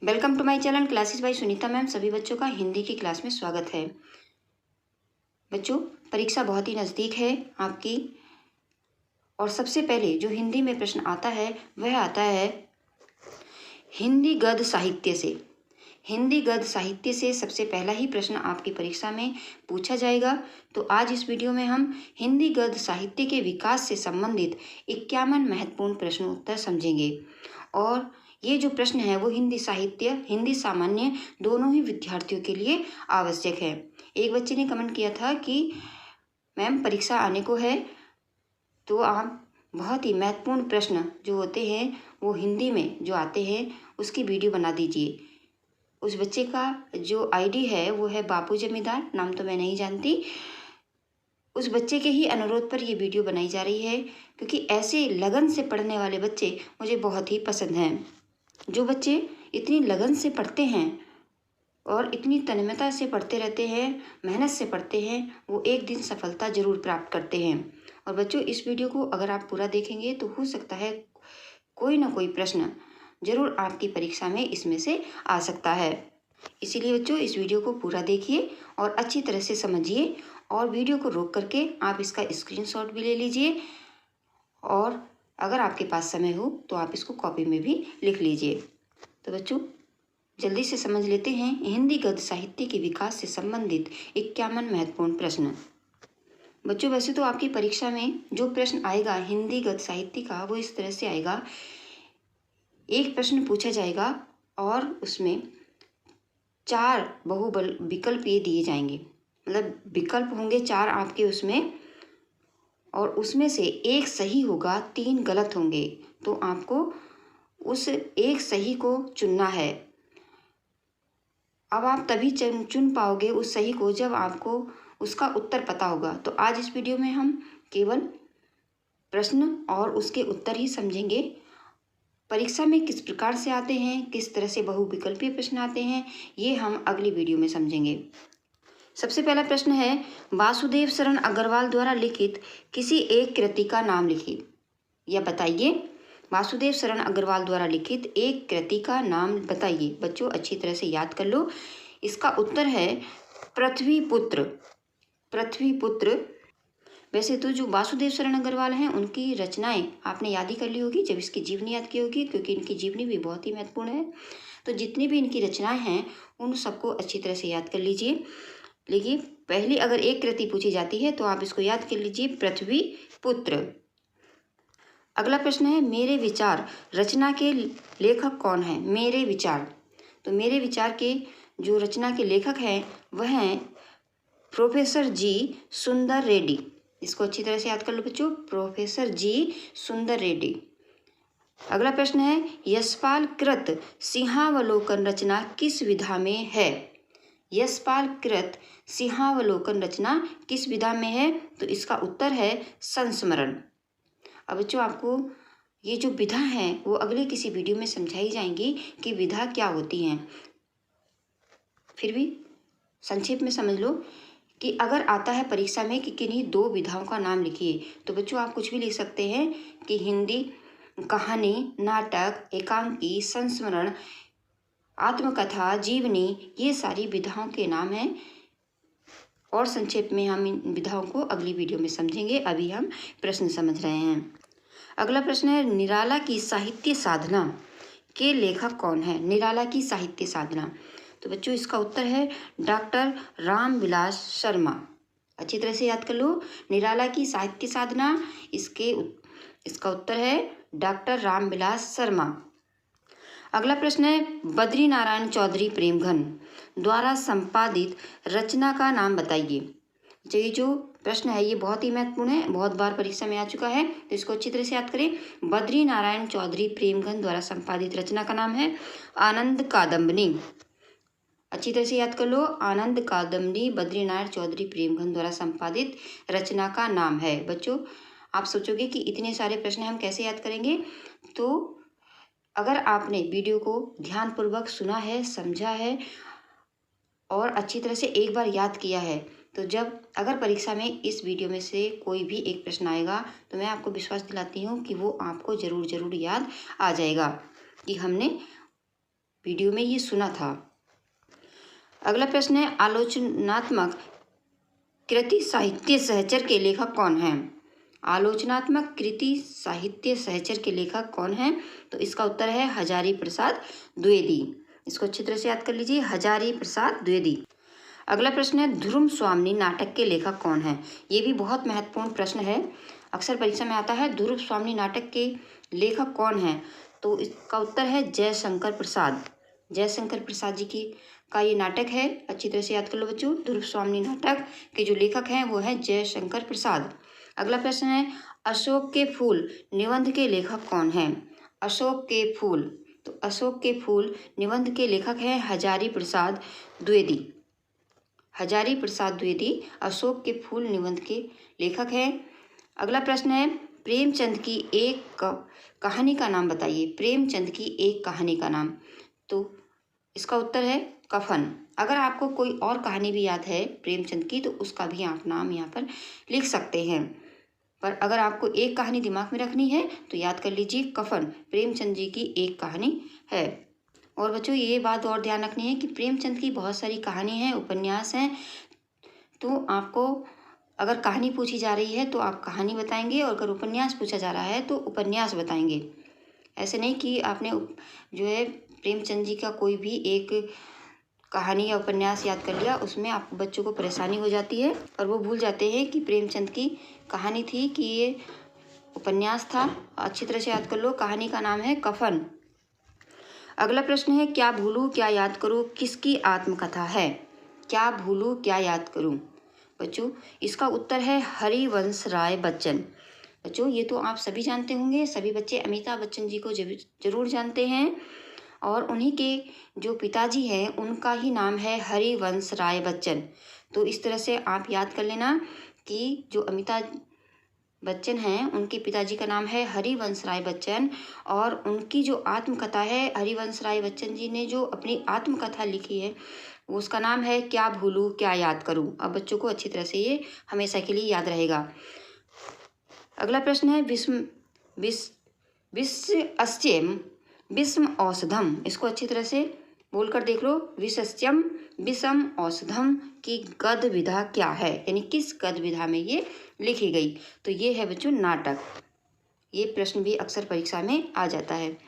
Welcome to my channel classes by Sunita ma'am. सभी बच्चों का हिंदी की क्लास में स्वागत है। बच्चों, परीक्षा बहुत ही नज़दीक है आपकी, और सबसे पहले जो हिंदी में प्रश्न आता है वह आता है हिंदी गद्य साहित्य से। हिंदी गद्य साहित्य से सबसे पहला ही प्रश्न आपकी परीक्षा में पूछा जाएगा। तो आज इस वीडियो में हम हिंदी गद्य साहित्य के विकास से संबंधित 51 महत्वपूर्ण प्रश्न उत्तर समझेंगे। और ये जो प्रश्न है वो हिंदी साहित्य, हिंदी सामान्य दोनों ही विद्यार्थियों के लिए आवश्यक है। एक बच्चे ने कमेंट किया था कि मैम परीक्षा आने को है, तो आप बहुत ही महत्वपूर्ण प्रश्न जो होते हैं वो हिंदी में जो आते हैं उसकी वीडियो बना दीजिए। उस बच्चे का जो आईडी है वो है बापू जमींदार, नाम तो मैं नहीं जानती। उस बच्चे के ही अनुरोध पर ये वीडियो बनाई जा रही है, क्योंकि ऐसे लगन से पढ़ने वाले बच्चे मुझे बहुत ही पसंद हैं। जो बच्चे इतनी लगन से पढ़ते हैं और इतनी तन्मयता से पढ़ते रहते हैं, मेहनत से पढ़ते हैं, वो एक दिन सफलता जरूर प्राप्त करते हैं। और बच्चों, इस वीडियो को अगर आप पूरा देखेंगे तो हो सकता है कोई ना कोई प्रश्न जरूर आपकी परीक्षा में इसमें से आ सकता है। इसीलिए बच्चों, इस वीडियो को पूरा देखिए और अच्छी तरह से समझिए, और वीडियो को रोक करके आप इसका स्क्रीनशॉट भी ले लीजिए, और अगर आपके पास समय हो तो आप इसको कॉपी में भी लिख लीजिए। तो बच्चों, जल्दी से समझ लेते हैं हिंदी गद्य साहित्य के विकास से संबंधित 51 महत्वपूर्ण प्रश्न। बच्चों, वैसे तो आपकी परीक्षा में जो प्रश्न आएगा हिंदी गद्य साहित्य का वो इस तरह से आएगा। एक प्रश्न पूछा जाएगा और उसमें 4 बहुबल विकल्प ये दिए जाएंगे, मतलब विकल्प होंगे 4 आपके उसमें, और उसमें से एक सही होगा, 3 गलत होंगे। तो आपको उस एक सही को चुनना है। अब आप तभी चुन पाओगे उस सही को जब आपको उसका उत्तर पता होगा। तो आज इस वीडियो में हम केवल प्रश्न और उसके उत्तर ही समझेंगे। परीक्षा में किस प्रकार से आते हैं, किस तरह से बहुविकल्पीय प्रश्न आते हैं, ये हम अगली वीडियो में समझेंगे। सबसे पहला प्रश्न है, वासुदेव शरण अग्रवाल द्वारा लिखित किसी एक कृति का नाम लिखिए या बताइए। वासुदेव शरण अग्रवाल द्वारा लिखित एक कृति का नाम बताइए। बच्चों, अच्छी तरह से याद कर लो। इसका उत्तर है पृथ्वीपुत्र। पृथ्वीपुत्र। वैसे तो जो वासुदेव शरण अग्रवाल हैं उनकी रचनाएं आपने याद ही कर ली होगी जब इसकी जीवनी याद की होगी, क्योंकि इनकी जीवनी भी बहुत ही महत्वपूर्ण है। तो जितनी भी इनकी रचनाएं हैं उन सबको अच्छी तरह से याद कर लीजिए। लेकिन पहली अगर एक कृति पूछी जाती है तो आप इसको याद कर लीजिए, पृथ्वीपुत्र। अगला प्रश्न है, मेरे विचार रचना के लेखक कौन है? मेरे विचार। तो मेरे विचार के जो रचना के लेखक हैं वह हैं प्रोफेसर जी सुंदर रेड्डी। इसको अच्छी तरह से याद कर लो बच्चों, प्रोफेसर जी सुंदर रेड्डी। अगला प्रश्न है, यशपाल कृत सिंहावलोकन रचना किस विधा में है? यशपाल कृत सिंहावलोकन रचना किस विधा में है? तो इसका उत्तर है संस्मरण। अब बच्चों, आपको ये जो विधा है वो अगले किसी वीडियो में समझाई जाएंगी कि विधा क्या होती हैं। फिर भी संक्षेप में समझ लो कि अगर आता है परीक्षा में कि किन्हीं 2 विधाओं का नाम लिखिए, तो बच्चों आप कुछ भी लिख सकते हैं कि हिंदी कहानी, नाटक, एकांकी, संस्मरण, आत्मकथा, जीवनी, ये सारी विधाओं के नाम हैं। और संक्षेप में हम इन विधाओं को अगली वीडियो में समझेंगे। अभी हम प्रश्न समझ रहे हैं। अगला प्रश्न है, निराला की साहित्य साधना के लेखक कौन है? निराला की साहित्य साधना। तो बच्चों, इसका उत्तर है डॉक्टर रामविलास शर्मा। अच्छी तरह से याद कर लो, निराला की साहित्य साधना, इसका उत्तर है डॉक्टर रामविलास शर्मा। अगला प्रश्न है, बद्री नारायण चौधरी प्रेमघन द्वारा संपादित रचना का नाम बताइए। तो ये जो प्रश्न है ये बहुत ही महत्वपूर्ण है, बहुत बार परीक्षा में आ चुका है, तो इसको अच्छी तरह से याद करें। बद्री नारायण चौधरी प्रेमघन द्वारा संपादित रचना का नाम है आनंद कादम्बनी। अच्छी तरह से याद कर लो, आनंद कादम्बनी बद्री नारायण चौधरी प्रेमघन द्वारा संपादित रचना का नाम है। बच्चों, आप सोचोगे कि इतने सारे प्रश्न हम कैसे याद करेंगे, तो अगर आपने वीडियो को ध्यानपूर्वक सुना है, समझा है और अच्छी तरह से एक बार याद किया है, तो जब अगर परीक्षा में इस वीडियो में से कोई भी एक प्रश्न आएगा तो मैं आपको विश्वास दिलाती हूँ कि वो आपको ज़रूर याद आ जाएगा कि हमने वीडियो में ये सुना था। अगला प्रश्न है, आलोचनात्मक कृति साहित्य सहचर के लेखक कौन हैं? आलोचनात्मक कृति साहित्य सहचर के लेखक कौन हैं? तो इसका उत्तर है हजारी प्रसाद द्विवेदी। इसको अच्छी तरह से याद कर लीजिए, हजारी प्रसाद द्विवेदी। अगला प्रश्न है, ध्रुव स्वामिनी नाटक के लेखक कौन हैं? ये भी बहुत महत्वपूर्ण प्रश्न है, अक्सर परीक्षा में आता है। ध्रुव स्वामिनी नाटक के लेखक कौन हैं? तो इसका उत्तर है जयशंकर प्रसाद। जयशंकर प्रसाद जी की का ये नाटक है, अच्छी तरह से याद कर लो बच्चों। ध्रुव स्वामिनी नाटक के जो लेखक हैं वो हैं जयशंकर प्रसाद। अगला प्रश्न है, अशोक के फूल निबंध के लेखक कौन हैं? अशोक के फूल, तो अशोक के फूल निबंध के लेखक हैं हजारी प्रसाद द्विवेदी। हजारी प्रसाद द्विवेदी अशोक के फूल निबंध के लेखक हैं। अगला प्रश्न है, प्रेमचंद की एक कहानी का नाम बताइए। प्रेमचंद की एक कहानी का नाम, तो इसका उत्तर है कफन। अगर आपको कोई और कहानी भी याद है प्रेमचंद की तो उसका भी आप नाम यहाँ पर लिख सकते हैं, पर अगर आपको एक कहानी दिमाग में रखनी है तो याद कर लीजिए कफन प्रेमचंद जी की एक कहानी है। और बच्चों ये बात और ध्यान रखनी है कि प्रेमचंद की बहुत सारी कहानी हैं, उपन्यास हैं, तो आपको अगर कहानी पूछी जा रही है तो आप कहानी बताएंगे और अगर उपन्यास पूछा जा रहा है तो उपन्यास बताएंगे। ऐसे नहीं कि आपने जो है प्रेमचंद जी का कोई भी एक कहानी या उपन्यास याद कर लिया, उसमें आप बच्चों को परेशानी हो जाती है और वो भूल जाते हैं कि प्रेमचंद की कहानी थी कि ये उपन्यास था। अच्छी तरह से याद कर लो, कहानी का नाम है कफन। अगला प्रश्न है, क्या भूलूं क्या याद करूं किसकी आत्मकथा है? क्या भूलूं क्या याद करूं बच्चों, इसका उत्तर है हरिवंश राय बच्चन। बच्चों ये तो आप सभी जानते होंगे, सभी बच्चे अमिताभ बच्चन जी को जरूर जानते हैं और उन्हीं के जो पिताजी हैं उनका ही नाम है हरिवंश राय बच्चन। तो इस तरह से आप याद कर लेना कि जो अमिताभ बच्चन हैं उनके पिताजी का नाम है हरिवंश राय बच्चन और उनकी जो आत्मकथा है, हरिवंश राय बच्चन जी ने जो अपनी आत्मकथा लिखी है उसका नाम है क्या भूलूं क्या याद करूं। अब बच्चों को अच्छी तरह से ये हमेशा के लिए याद रहेगा। अगला प्रश्न है, विषम औषधम, इसको अच्छी तरह से बोलकर देख लो। विषस्यम विषम औषधम की गद विधा क्या है, यानी किस गद विधा में ये लिखी गई? तो ये है बच्चों नाटक। ये प्रश्न भी अक्सर परीक्षा में आ जाता है।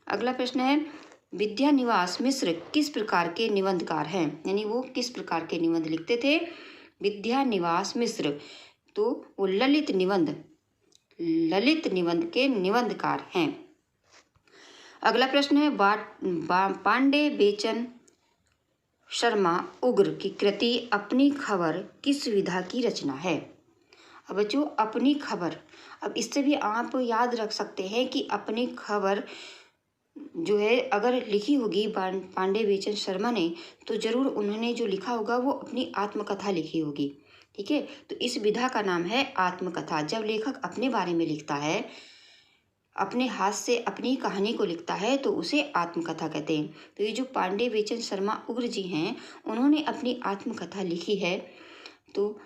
अगला प्रश्न है, विद्यानिवास मिश्र किस प्रकार के निबंधकार हैं, यानी वो किस प्रकार के निबंध लिखते थे? विद्यानिवास मिश्र, तो वो ललित निबंध के निबंधकार हैं। अगला प्रश्न है, पांडे बेचन शर्मा उग्र की कृति अपनी खबर किस विधा की रचना है? अब बच्चों अपनी खबर, अब इससे भी आप याद रख सकते हैं कि अपनी खबर जो है अगर लिखी होगी पांडे बेचन शर्मा ने तो जरूर उन्होंने जो लिखा होगा वो अपनी आत्मकथा लिखी होगी। ठीक है, तो इस विधा का नाम है आत्मकथा। जब लेखक अपने बारे में लिखता है, अपने हाथ से अपनी कहानी को लिखता है तो उसे आत्मकथा कहते हैं। तो ये जो पांडे बेचन शर्मा उग्र जी हैं उन्होंने अपनी आत्मकथा लिखी है। तो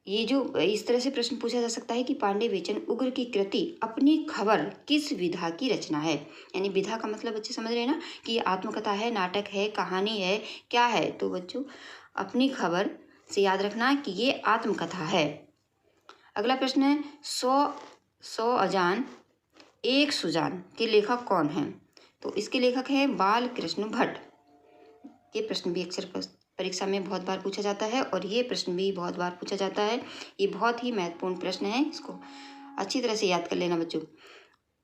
ये जो इस तरह से प्रश्न पूछा जा सकता है कि पांडे बेचन उग्र की कृति अपनी खबर किस विधा की रचना है, यानी विधा का मतलब बच्चे समझ रहे हैं ना कि ये आत्मकथा है, नाटक है, कहानी है, क्या है? तो बच्चों अपनी खबर से याद रखना कि ये आत्मकथा है। अगला प्रश्न है, 100 अजान एक सुजान के लेखक कौन हैं? तो इसके लेखक हैं बाल कृष्ण भट्ट। ये प्रश्न भी अक्सर परीक्षा में बहुत बार पूछा जाता है और ये प्रश्न भी बहुत बार पूछा जाता है। ये बहुत ही महत्वपूर्ण प्रश्न है, इसको अच्छी तरह से याद कर लेना बच्चों।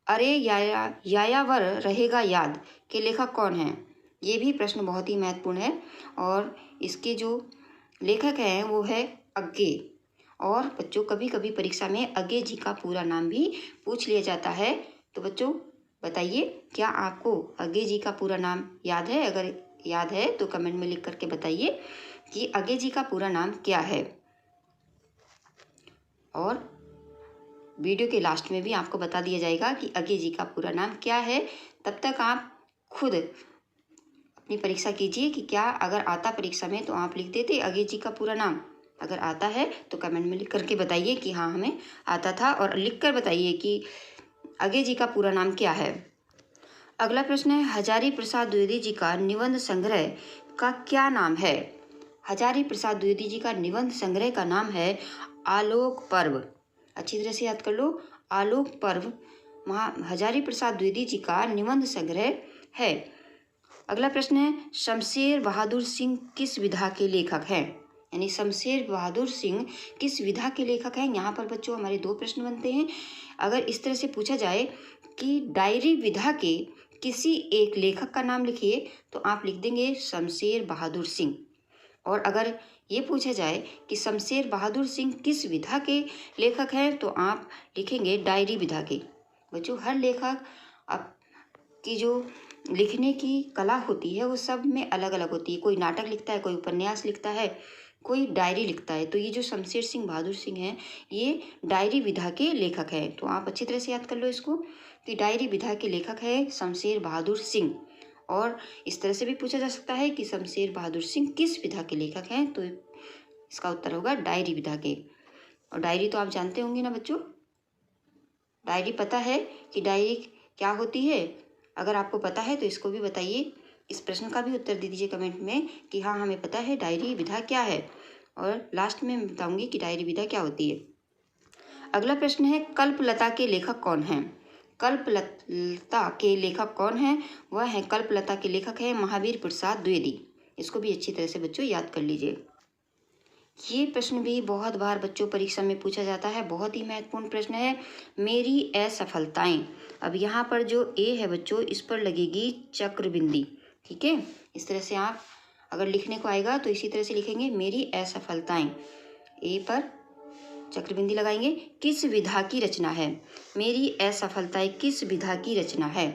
अरे यायावर रहेगा याद के लेखक कौन हैं? ये भी प्रश्न बहुत ही महत्वपूर्ण है और इसके जो लेखक हैं वो है अज्ञे। और बच्चों कभी कभी परीक्षा में अज्ञे जी का पूरा नाम भी पूछ लिया जाता है। तो बच्चों बताइए क्या आपको अज्ञे जी का पूरा नाम याद है? अगर याद है तो कमेंट में लिख करके बताइए कि अज्ञे जी का पूरा नाम क्या है। और वीडियो के लास्ट में भी आपको बता दिया जाएगा कि अज्ञे जी का पूरा नाम क्या है। तब तक आप खुद अपनी परीक्षा कीजिए कि क्या अगर आता परीक्षा में तो आप लिख देते अज्ञे जी का पूरा नाम। अगर आता है तो कमेंट में लिख करके बताइए कि हाँ हमें आता था, और लिख कर बताइए कि अज्ञे जी का पूरा नाम क्या है। अगला प्रश्न है, हजारी प्रसाद द्विवेदी जी का निबंध संग्रह का क्या नाम है? हजारी प्रसाद द्विवेदी जी का निबंध संग्रह का नाम है आलोक पर्व। अच्छी तरह से याद कर लो, आलोक पर्व हजारी प्रसाद द्विवेदी जी का निबंध संग्रह है। अगला प्रश्न है, शमशेर बहादुर सिंह किस विधा के लेखक हैं? यानी शमशेर बहादुर सिंह किस विधा के लेखक हैं? यहाँ पर बच्चों हमारे दो प्रश्न बनते हैं। अगर इस तरह से पूछा जाए कि डायरी विधा के किसी एक लेखक का नाम लिखिए, तो आप लिख देंगे शमशेर बहादुर सिंह। और अगर ये पूछा जाए कि शमशेर बहादुर सिंह किस विधा के लेखक हैं, तो आप लिखेंगे डायरी विधा के। बच्चों हर लेखक अब की जो लिखने की कला होती है वो सब में अलग अलग होती है। कोई नाटक लिखता है, कोई उपन्यास लिखता है, कोई डायरी लिखता है। तो ये जो शमशेर सिंह बहादुर सिंह हैं, ये डायरी विधा के लेखक हैं। तो आप अच्छी तरह से याद कर लो इसको कि डायरी विधा के लेखक है शमशेर बहादुर सिंह। और इस तरह से भी पूछा जा सकता है कि शमशेर बहादुर सिंह किस विधा के लेखक हैं, तो इसका उत्तर होगा डायरी विधा के। और डायरी तो आप जानते होंगे ना बच्चों, डायरी पता है कि डायरी क्या होती है? अगर आपको पता है तो इसको भी बताइए, इस प्रश्न का भी उत्तर दे दीजिए कमेंट में कि हाँ हमें पता है डायरी विधा क्या है। और लास्ट में मैं बताऊंगी कि डायरी विधा क्या होती है। अगला प्रश्न है, कल्पलता के लेखक कौन हैं? कल्पलता के लेखक कौन हैं? वह है कल्पलता के लेखक है महावीर प्रसाद द्विवेदी। इसको भी अच्छी तरह से बच्चों याद कर लीजिए। ये प्रश्न भी बहुत बार बच्चों परीक्षा में पूछा जाता है, बहुत ही महत्वपूर्ण प्रश्न है। मेरी असफलताएं। अब यहाँ पर जो ए है बच्चों, इस पर लगेगी चक्रबिंदी। ठीक है, इस तरह से आप अगर लिखने को आएगा तो इसी तरह से लिखेंगे, मेरी असफलताएं। ए पर चक्रबिंदी लगाएंगे। किस विधा की रचना है? मेरी असफलताएं किस विधा की रचना है?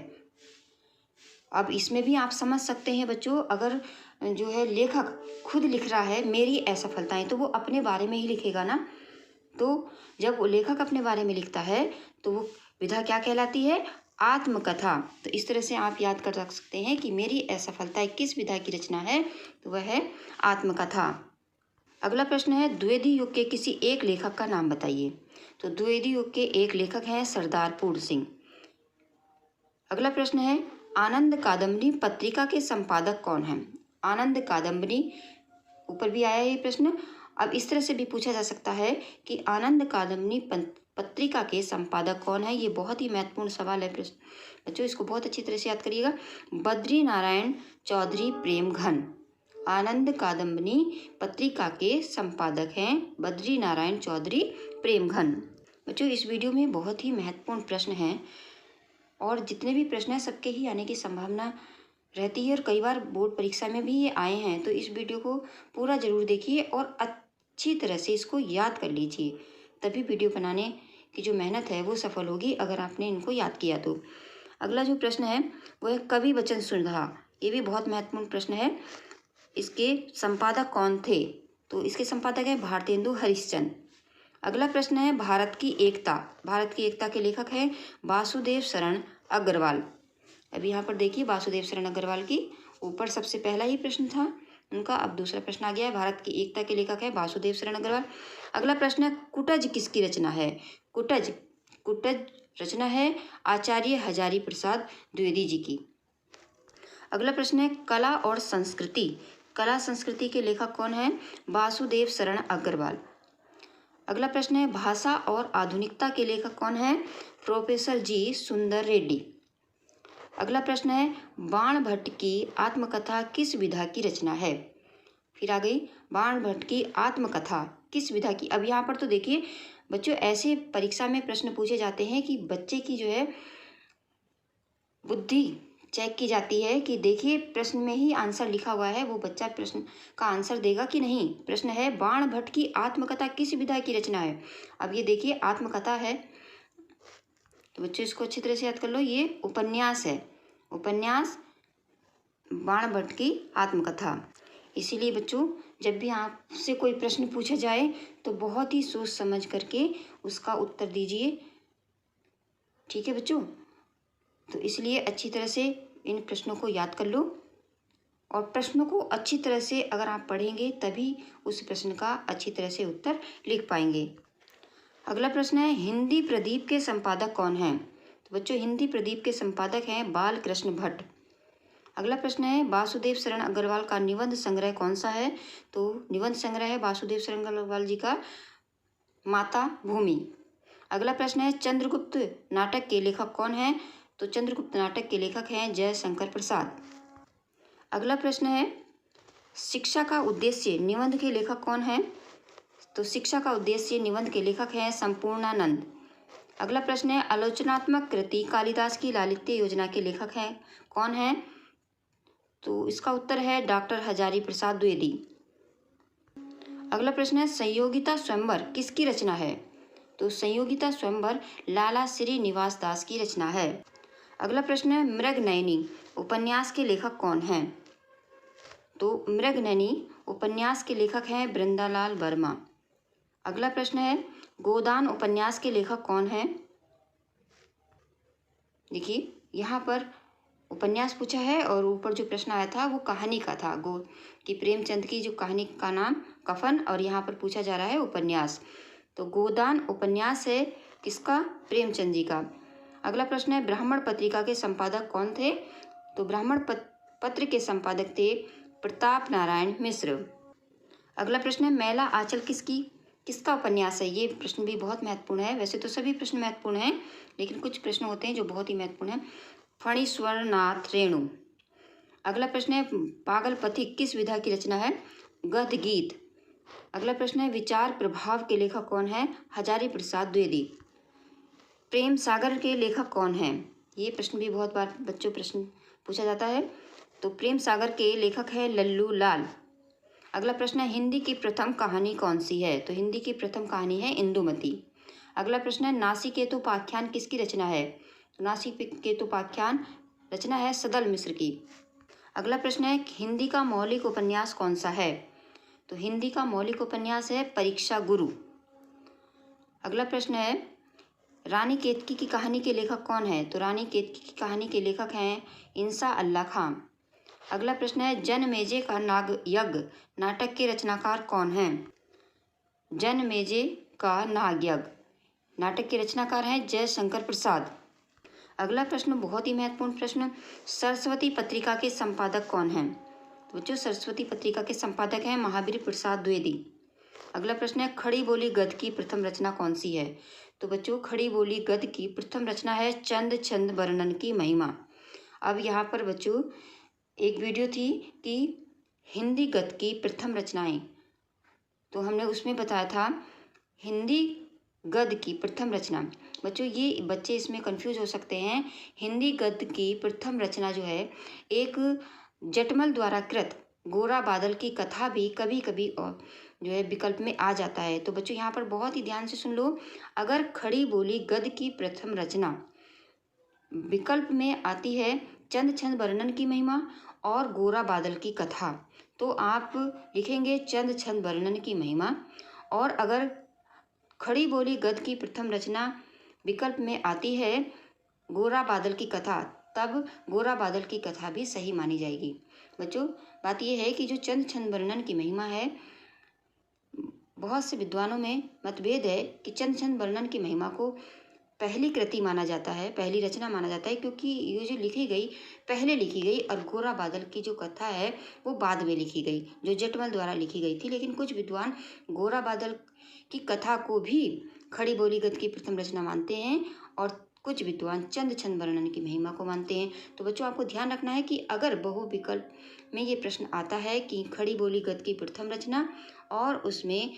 अब इसमें भी आप समझ सकते हैं बच्चों, अगर जो है लेखक खुद लिख रहा है मेरी असफलताएं, तो वो अपने बारे में ही लिखेगा ना। तो जब वो लेखक अपने बारे में लिखता है तो वो विधा क्या कहलाती है? आत्मकथा। तो इस तरह से आप याद कर रख सकते हैं कि मेरी असफलताएं किस विधा की रचना है, तो वह है आत्मकथा। अगला प्रश्न है, द्विवेदी युग के किसी एक लेखक का नाम बताइए। तो द्विवेदी युग के एक लेखक हैं सरदार पूर्ण सिंह। अगला प्रश्न है, आनंद कादम्बरी पत्रिका के संपादक कौन हैं? आनंद कादम्बरी, ऊपर भी आया है ये प्रश्न। अब इस तरह से भी पूछा जा सकता है कि आनंद कादम्बरी पत्रिका के संपादक कौन है? ये बहुत ही महत्वपूर्ण सवाल है प्रश्न बच्चों, इसको बहुत अच्छी तरह से याद करिएगा। बद्री नारायण चौधरी प्रेम घन। आनंद कादम्बरी पत्रिका के संपादक हैं बद्री नारायण चौधरी प्रेम घन। बच्चों इस वीडियो में बहुत ही महत्वपूर्ण प्रश्न हैं, और जितने भी प्रश्न हैं सबके ही आने की संभावना रहती है, और कई बार बोर्ड परीक्षा में भी ये आए हैं। तो इस वीडियो को पूरा ज़रूर देखिए और अच्छी तरह से इसको याद कर लीजिए, तभी वीडियो बनाने की जो मेहनत है वो सफल होगी, अगर आपने इनको याद किया तो। अगला जो प्रश्न है वो है कवि वचन सुधा। ये भी बहुत महत्वपूर्ण प्रश्न है। इसके संपादक कौन थे? तो इसके संपादक हैं भारतेंदु हरिश्चंद्र। अगला प्रश्न है, भारत की एकता। भारत की एकता के लेखक हैं वासुदेव शरण अग्रवाल। अभी यहाँ पर देखिए वासुदेव शरण अग्रवाल की ऊपर सबसे पहला ही प्रश्न था उनका, अब दूसरा प्रश्न आ गया है। भारत की एकता के लेखक है वासुदेव शरण अग्रवाल। अगला प्रश्न है, कुटज किसकी रचना है? कुटज रचना है आचार्य हजारी प्रसाद द्विवेदी जी की। अगला प्रश्न है, कला और संस्कृति। कला संस्कृति के लेखक कौन है? वासुदेव शरण अग्रवाल। अगला प्रश्न है, भाषा और आधुनिकता के लेखक कौन है? प्रोफेसर जी सुंदर रेड्डी। अगला प्रश्न है, बाण भट्ट की आत्मकथा किस विधा की रचना है? फिर आ गई बाण भट्ट की आत्मकथा किस विधा की। अब यहाँ पर तो देखिए बच्चों, ऐसे परीक्षा में प्रश्न पूछे जाते हैं कि बच्चे की जो है बुद्धि चेक की जाती है कि देखिए प्रश्न में ही आंसर लिखा हुआ है, वो बच्चा प्रश्न का आंसर देगा कि नहीं। प्रश्न है, बाण भट्ट की आत्मकथा किस विधा की रचना है? अब ये देखिए आत्मकथा है, तो बच्चों इसको अच्छी तरह से याद कर लो, ये उपन्यास है। उपन्यास बाण भट्ट की आत्मकथा। इसीलिए बच्चों जब भी आपसे कोई प्रश्न पूछा जाए तो बहुत ही सोच समझ करके उसका उत्तर दीजिए। ठीक है बच्चों, तो इसलिए अच्छी तरह से इन प्रश्नों को याद कर लो, और प्रश्नों को अच्छी तरह से अगर आप पढ़ेंगे तभी उस प्रश्न का अच्छी तरह से उत्तर लिख पाएंगे। अगला प्रश्न है, हिंदी प्रदीप के संपादक कौन हैं? तो बच्चों हिंदी प्रदीप के संपादक हैं बाल कृष्ण भट्ट। अगला प्रश्न है वासुदेव शरण अग्रवाल का निबंध संग्रह कौन सा है? तो निबंध संग्रह है वासुदेव शरण अग्रवाल जी का माता भूमि। अगला प्रश्न है चंद्रगुप्त नाटक के लेखक कौन है? तो चंद्रगुप्त नाटक के लेखक हैं जयशंकर प्रसाद। अगला प्रश्न है शिक्षा का उद्देश्य निबंध के लेखक कौन है? तो शिक्षा का उद्देश्य निबंध के लेखक हैं संपूर्णानंद। अगला प्रश्न है आलोचनात्मक कृति कालिदास की लालित्य योजना के लेखक हैं कौन है? तो इसका उत्तर है डॉक्टर हजारी प्रसाद द्विवेदी। अगला प्रश्न है संयोगिता स्वयंवर किसकी रचना है? तो संयोगिता स्वयंवर लाला श्रीनिवास दास की रचना है। अगला प्रश्न है मृगनयनी उपन्यास के लेखक कौन हैं? तो मृगनयनी उपन्यास के लेखक हैं बृंदालाल वर्मा। अगला प्रश्न है गोदान उपन्यास के लेखक कौन हैं? देखिए यहाँ पर उपन्यास पूछा है और ऊपर जो प्रश्न आया था वो कहानी का था कि प्रेमचंद की जो कहानी का नाम कफन, और यहाँ पर पूछा जा रहा है उपन्यास। तो गोदान उपन्यास है किसका? प्रेमचंद जी का। अगला प्रश्न है ब्राह्मण पत्रिका के संपादक कौन थे? तो ब्राह्मण पत्र के संपादक थे प्रताप नारायण मिश्र। अगला प्रश्न है मैला आंचल किसका उपन्यास है? ये प्रश्न भी बहुत महत्वपूर्ण है। वैसे तो सभी प्रश्न महत्वपूर्ण हैं, लेकिन कुछ प्रश्न होते हैं जो बहुत ही महत्वपूर्ण हैं। फणीश्वरनाथ रेणु। अगला प्रश्न है पागल पथिक किस विधा की रचना है? गद्य गीत। अगला प्रश्न है विचार प्रभाव के लेखक कौन है? हजारी प्रसाद द्विवेदी। प्रेम सागर के लेखक कौन हैं? ये प्रश्न भी बहुत बार बच्चों प्रश्न पूछा जाता है। तो प्रेम सागर के लेखक है लल्लू लाल। अगला प्रश्न है हिंदी की प्रथम कहानी कौन सी है? तो हिंदी की प्रथम कहानी है इंदुमती। अगला प्रश्न है नासिकेतोपाख्यान किसकी रचना है? तो नासिकेतोपाख्यान रचना है सदल मिश्र की। अगला प्रश्न है हिंदी का मौलिक उपन्यास कौन सा है? तो हिंदी का मौलिक उपन्यास है परीक्षा गुरु। अगला प्रश्न है रानी केतकी की कहानी के लेखक कौन है? तो रानी केतकी की कहानी के लेखक हैं इंसा अल्लाह खां। अगला प्रश्न है जनमेजय का नागयज्ञ नाटक के रचनाकार कौन हैं? जनमेजय का नागयज्ञ नाटक के रचनाकार हैं जयशंकर प्रसाद। अगला प्रश्न बहुत ही महत्वपूर्ण प्रश्न, सरस्वती पत्रिका के संपादक कौन हैं? तो बच्चों सरस्वती पत्रिका के संपादक हैं महावीर प्रसाद द्विवेदी। अगला प्रश्न है खड़ी बोली गद्य की प्रथम रचना कौन सी है? तो बच्चों खड़ी बोली गद्य की प्रथम रचना है चंद छंद वर्णन की महिमा। अब यहाँ पर बच्चों एक वीडियो थी कि हिंदी गद्य की प्रथम रचनाएं, तो हमने उसमें बताया था हिंदी गद्य की प्रथम रचना। बच्चों ये बच्चे इसमें कंफ्यूज हो सकते हैं। हिंदी गद्य की प्रथम रचना जो है एक जटमल द्वारा कृत गोरा बादल की कथा भी कभी कभी और जो है विकल्प में आ जाता है। तो बच्चों यहाँ पर बहुत ही ध्यान से सुन लो, अगर खड़ी बोली गद्य की प्रथम रचना विकल्प में आती है चंद छंद वर्णन की महिमा और गोरा बादल की कथा, तो आप लिखेंगे चंद छंद वर्णन की महिमा। और अगर खड़ी बोली गद्य की प्रथम रचना विकल्प में आती है गोरा बादल की कथा, तब गोरा बादल की कथा भी सही मानी जाएगी। बच्चों बात यह है कि जो चंद छंद वर्णन की महिमा है, बहुत से विद्वानों में मतभेद है कि चंद छंद वर्णन की महिमा को पहली कृति माना जाता है, पहली रचना माना जाता है, क्योंकि ये जो लिखी गई पहले लिखी गई और गोरा बादल की जो कथा है वो बाद में लिखी गई, जो जटमल द्वारा लिखी गई थी। लेकिन कुछ विद्वान गोरा बादल की कथा को भी खड़ी बोली गद्य की प्रथम रचना मानते हैं और कुछ विद्वान चंद छंद वर्णन की महिमा को मानते हैं। तो बच्चों आपको ध्यान रखना है कि अगर बहु विकल्प में ये प्रश्न आता है कि खड़ी बोली गद्य की प्रथम रचना और उसमें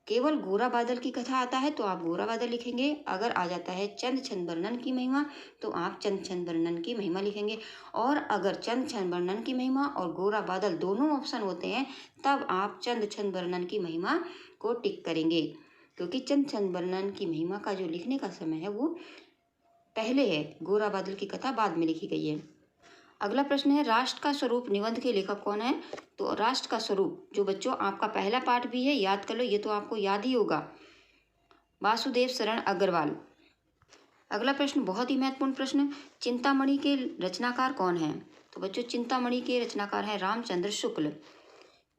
केवल गोरा बादल की कथा आता है तो आप गोरा बादल लिखेंगे। अगर आ जाता है चंद छंद वर्णन की महिमा तो आप चंद छंद वर्णन की महिमा लिखेंगे। और अगर चंद छंद वर्णन की महिमा और गोरा बादल दोनों ऑप्शन होते हैं तब आप चंद छंद वर्णन की महिमा को टिक करेंगे, क्योंकि चंद छंद वर्णन की महिमा का जो लिखने का समय है वो पहले है, गोरा बादल की कथा बाद में लिखी गई है। अगला प्रश्न है राष्ट्र का स्वरूप निबंध के लेखक कौन है? तो राष्ट्र का स्वरूप जो बच्चों आपका पहला पाठ भी है, याद कर लो, ये तो आपको याद ही होगा, वासुदेव शरण अग्रवाल। अगला प्रश्न बहुत ही महत्वपूर्ण प्रश्न, चिंतामणि के रचनाकार कौन है? तो बच्चों चिंतामणि के रचनाकार हैं रामचंद्र शुक्ल।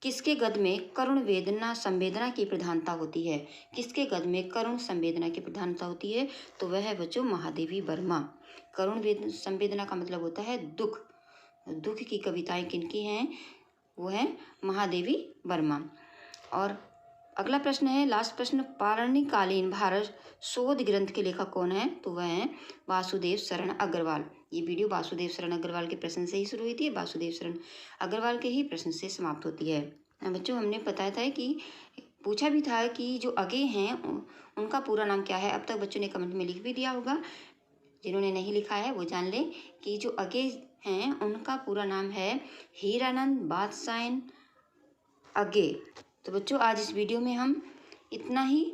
किसके गद में करुण वेदना संवेदना की प्रधानता होती है? किसके गद में करुण संवेदना की प्रधानता होती है? तो वह है बच्चों महादेवी वर्मा। करुण वेद संवेदना का मतलब होता है दुख। दुख की कविताएं किनकी हैं? वो है महादेवी वर्मा। और अगला प्रश्न है, लास्ट प्रश्न, पारणिकालीन भारत शोध ग्रंथ के लेखक कौन है? तो वह है वासुदेव शरण अग्रवाल। ये वीडियो वासुदेव शरण अग्रवाल के प्रश्न से ही शुरू हुई थी, वासुदेव शरण अग्रवाल के ही प्रश्न से समाप्त होती है। बच्चों, हमने बताया था कि पूछा भी था कि जो अगे हैं उनका पूरा नाम क्या है। अब तक बच्चों ने कमेंट में लिख भी दिया होगा, जिन्होंने नहीं लिखा है वो जान लें कि जो अगे हैं उनका पूरा नाम है हीरानंद बादशाह अगे। तो बच्चों, आज इस वीडियो में हम इतना ही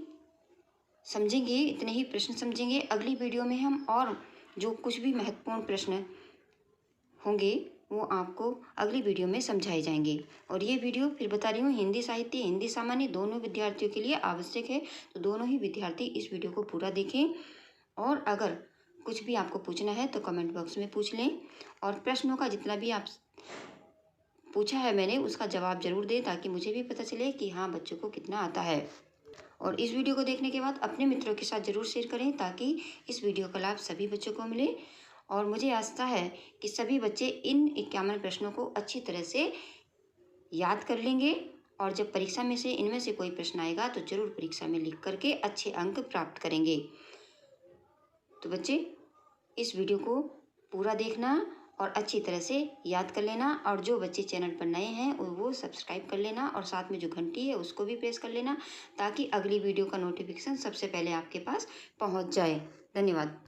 समझेंगे, इतने ही प्रश्न समझेंगे। अगली वीडियो में हम और जो कुछ भी महत्वपूर्ण प्रश्न होंगे वो आपको अगली वीडियो में समझाए जाएंगे। और ये वीडियो फिर बता रही हूँ हिंदी साहित्य, हिंदी सामान्य दोनों विद्यार्थियों के लिए आवश्यक है। तो दोनों ही विद्यार्थी इस वीडियो को पूरा देखें। और अगर कुछ भी आपको पूछना है तो कमेंट बॉक्स में पूछ लें। और प्रश्नों का जितना भी आप पूछा है मैंने उसका जवाब जरूर दें, ताकि मुझे भी पता चले कि हाँ बच्चों को कितना आता है। और इस वीडियो को देखने के बाद अपने मित्रों के साथ ज़रूर शेयर करें, ताकि इस वीडियो का लाभ सभी बच्चों को मिले। और मुझे आशा है कि सभी बच्चे इन 51 प्रश्नों को अच्छी तरह से याद कर लेंगे। और जब परीक्षा में से इनमें से कोई प्रश्न आएगा तो जरूर परीक्षा में लिख करके अच्छे अंक प्राप्त करेंगे। तो बच्चे, इस वीडियो को पूरा देखना और अच्छी तरह से याद कर लेना। और जो बच्चे चैनल पर नए हैं वो सब्सक्राइब कर लेना और साथ में जो घंटी है उसको भी प्रेस कर लेना, ताकि अगली वीडियो का नोटिफिकेशन सबसे पहले आपके पास पहुंच जाए। धन्यवाद।